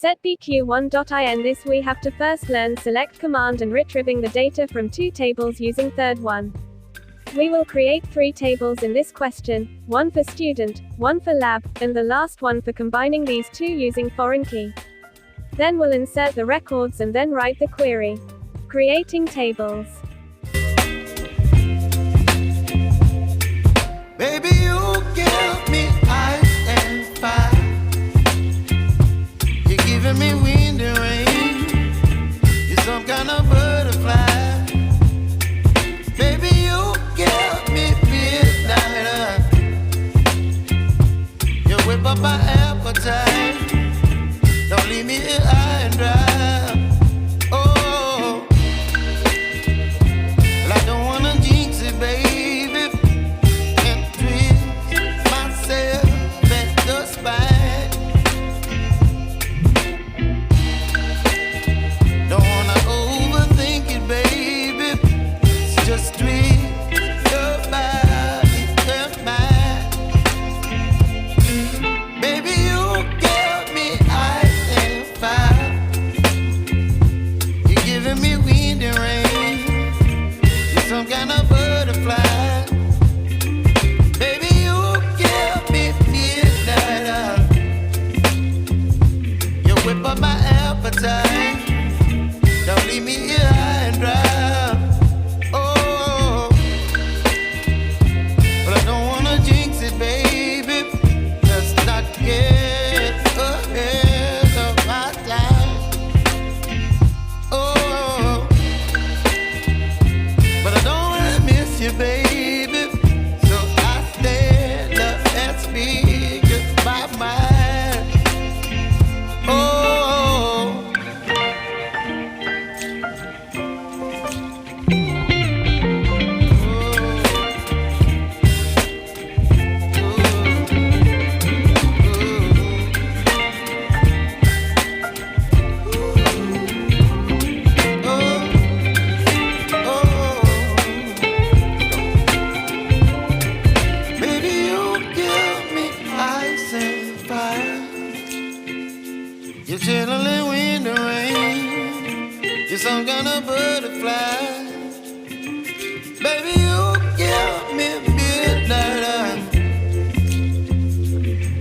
Set B Q.1. This we have to first learn select command and retrieving the data from two tables using third one. We will create three tables in this question, one for student, one for lab, and the last one for combining these two using foreign key. Then we'll insert the records and then write the query. Creating tables. Baby, you give me ice and fire. You're giving me wind and rain. You're some kind of butterfly. Baby, you give me midnight. You whip up my appetite. Don't leave me here high and dry. Oh, well, I don't wanna jinx it, baby, and twist myself at the spine. Don't wanna overthink it, baby. It's just twist your body and mine. Baby, you give me ice and fire. You're giving me wind and rain. You're some kind of butterfly. Baby, you give me midnight. You whip up my appetite. Don't leave me here high and dry. Oh, but I don't wanna jinx it, baby. Let's not get ahead of my time. Oh, but I don't wanna miss you, baby. So I stand up and speak my mind. Oh. Baby, you give me ice and fire. You're chilling wind and rain. You're some kind of butterfly. Baby, you give me midnight.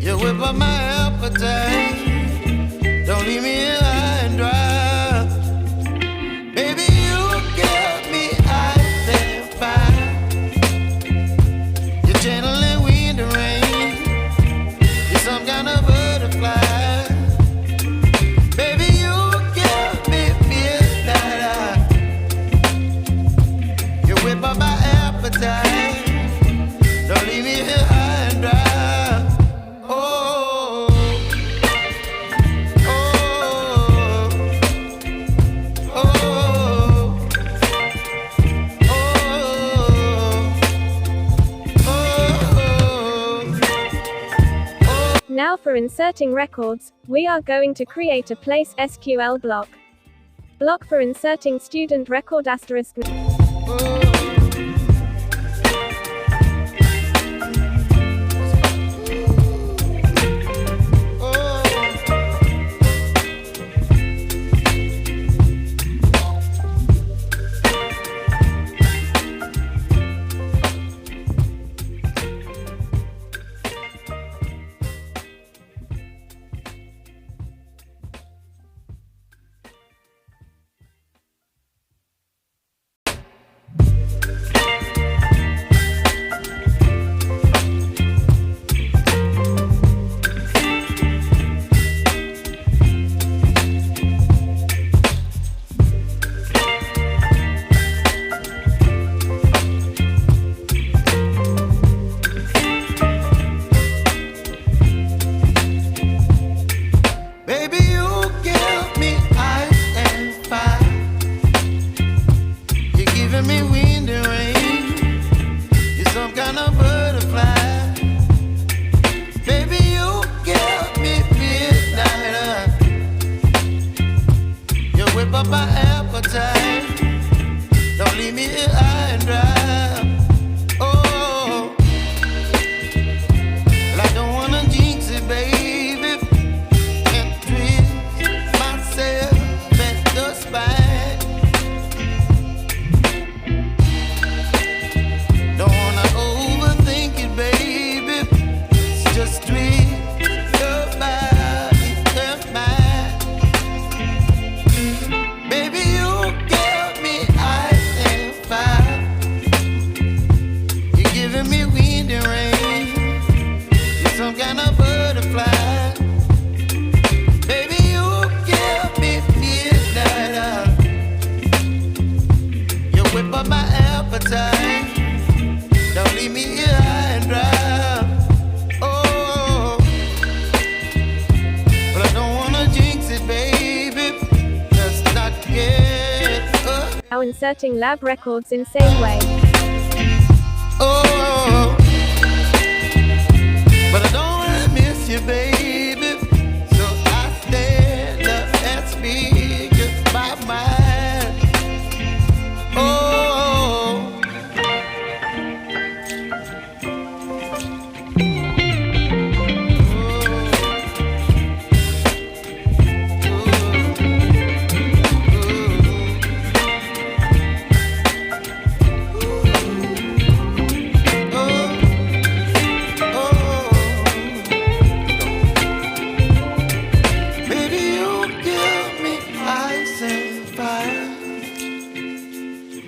You whip up my appetite. Don't leave me here high and dry. Baby, you give me ice and fire. You're channeling wind and rain. You're some kind of butterfly. Baby, you give me midnight. You whip up my appetite. Don't leave me here high and dry. Oh, oh, oh, oh. Now for inserting records, we are going to create a place SQL block. Block for inserting student record asterisk. just tweet your body and mine. Baby, you give me ice and fire. You're giving me wind and rain. You're some kind of butterfly. Baby, you give me midnight. You whip up my appetite. Don't leave me here high and dry. Oh, but I don't wanna jinx it, baby. Let's not get up. Now inserting lab records in same way. Oh, but I don't wanna miss you, baby. So I stand up and speak my mind. Oh.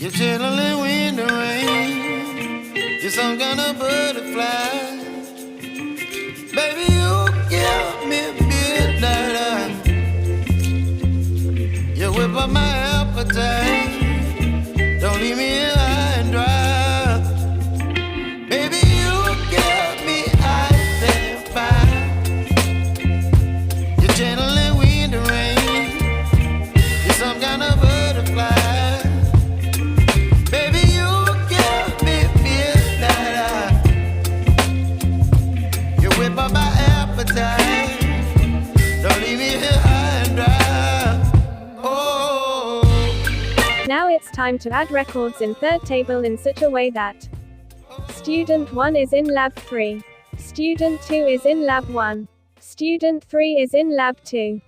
You're chilling in the rain. You're some kind of butterfly. Baby, you give me midnight. You whip up my appetite. Don't leave me here high and dry. Baby, you give me ice and fire. You're channeling wind and rain. You're some kind of butterfly. My appetite. Don't leave me here high and dry. Oh. Now it's time to add records in third table in such a way that student 1 is in lab 3, student 2 is in lab 1, student 3 is in lab 2.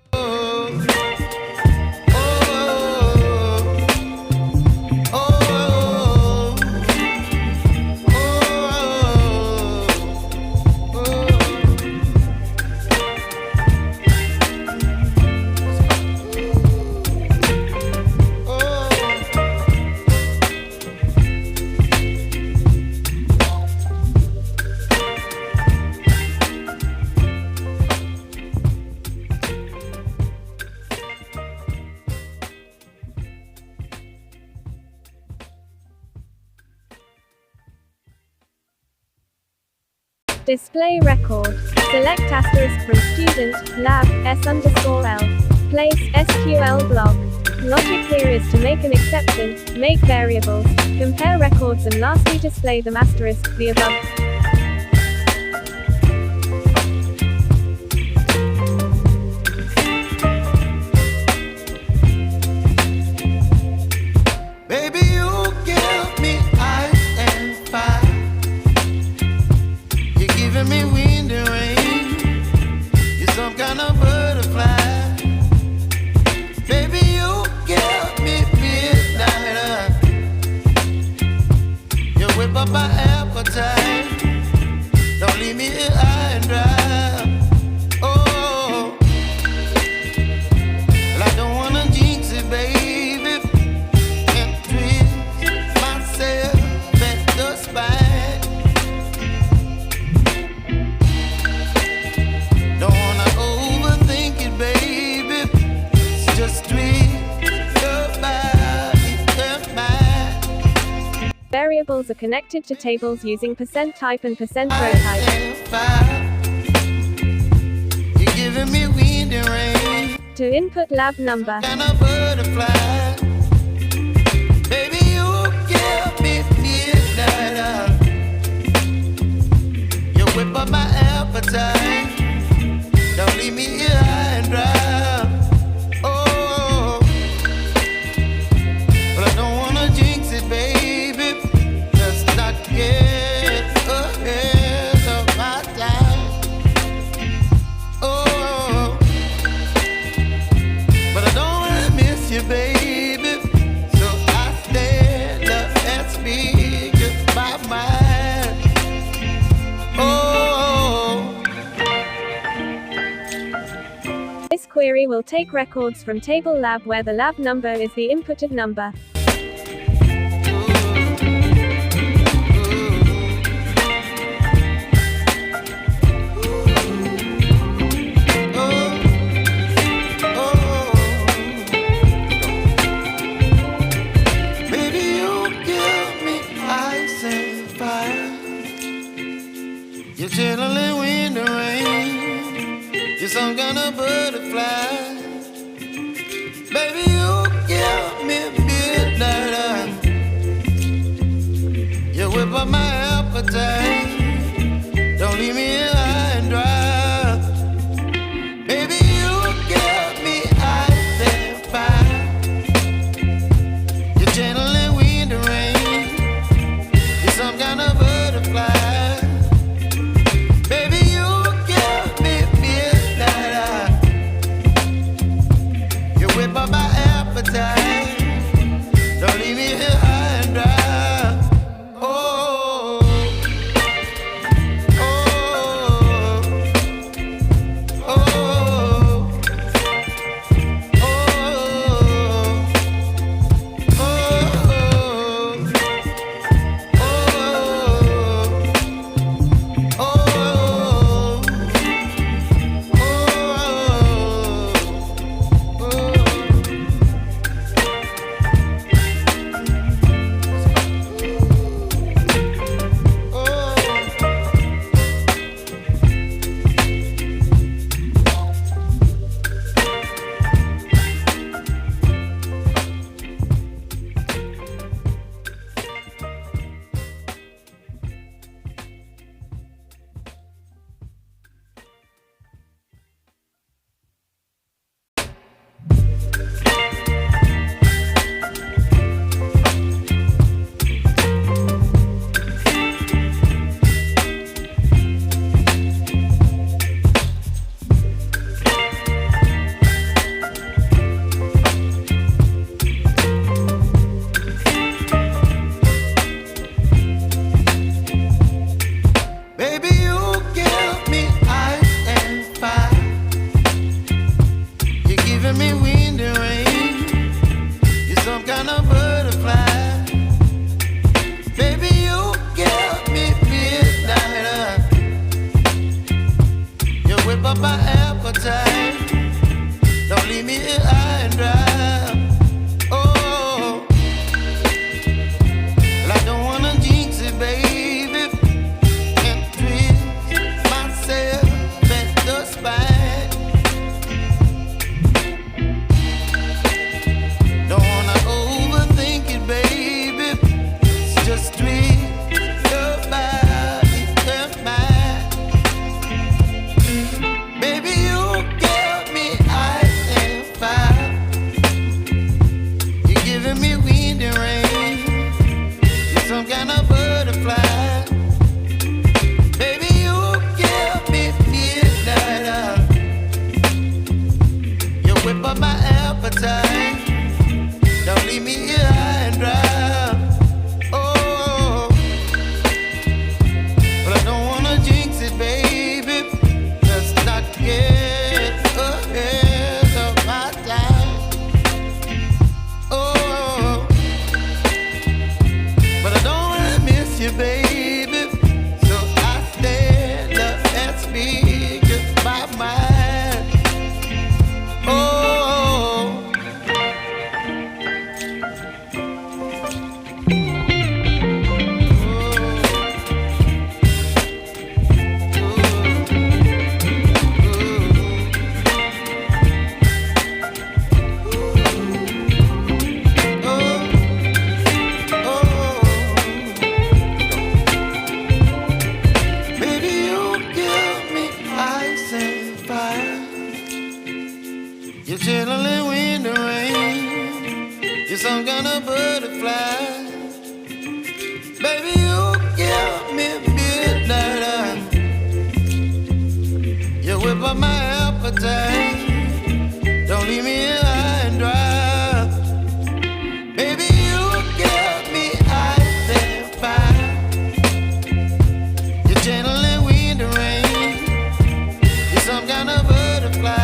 Display record. Select asterisk from student, lab, s_l. Place SQL block. Logic here is to make an exception, make variables, compare records and lastly display them asterisk, the above. Baby, you give me ice and fire. You're giving me wind and rain. You're some kind of butterfly. Baby, you give me midnight. You whip up my appetite. Don't leave me here high and dry. Oh, well, I don't wanna jinx it, baby, and twist myself at the spine. Don't wanna overthink it, baby. It's just tweet your body and mine. Variables are connected to tables using %type and %row type. You're giving me wind and rain. To input lab number, Kind of butterfly. Baby, you give me midnight. You whip up my appetite. Don't leave me here high and dry. Oh, but I don't wanna jinx it, baby. Let's not get ahead of my time. Oh, but I don't wanna miss you, baby. So I stand up and speak my mind. Oh. This query will take records from table lab where the lab number is the inputted number. You're chilling wind and rain. You're some kind of butterfly. Baby, you give me midnight. You whip up my appetite. Don't leave me here high and dry. Baby, you give me ice and fire. You're channeling wind and rain. You're some kind of butterfly. Don't leave me here high and dry. Oh, oh, oh, oh, Channeling wind and rain. You're some kind of butterfly.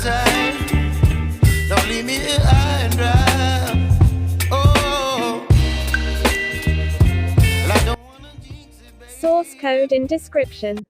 appetite. Don't leave me here high and dry. Oh, well, I don't wanna jinx it, baby. Source code in description.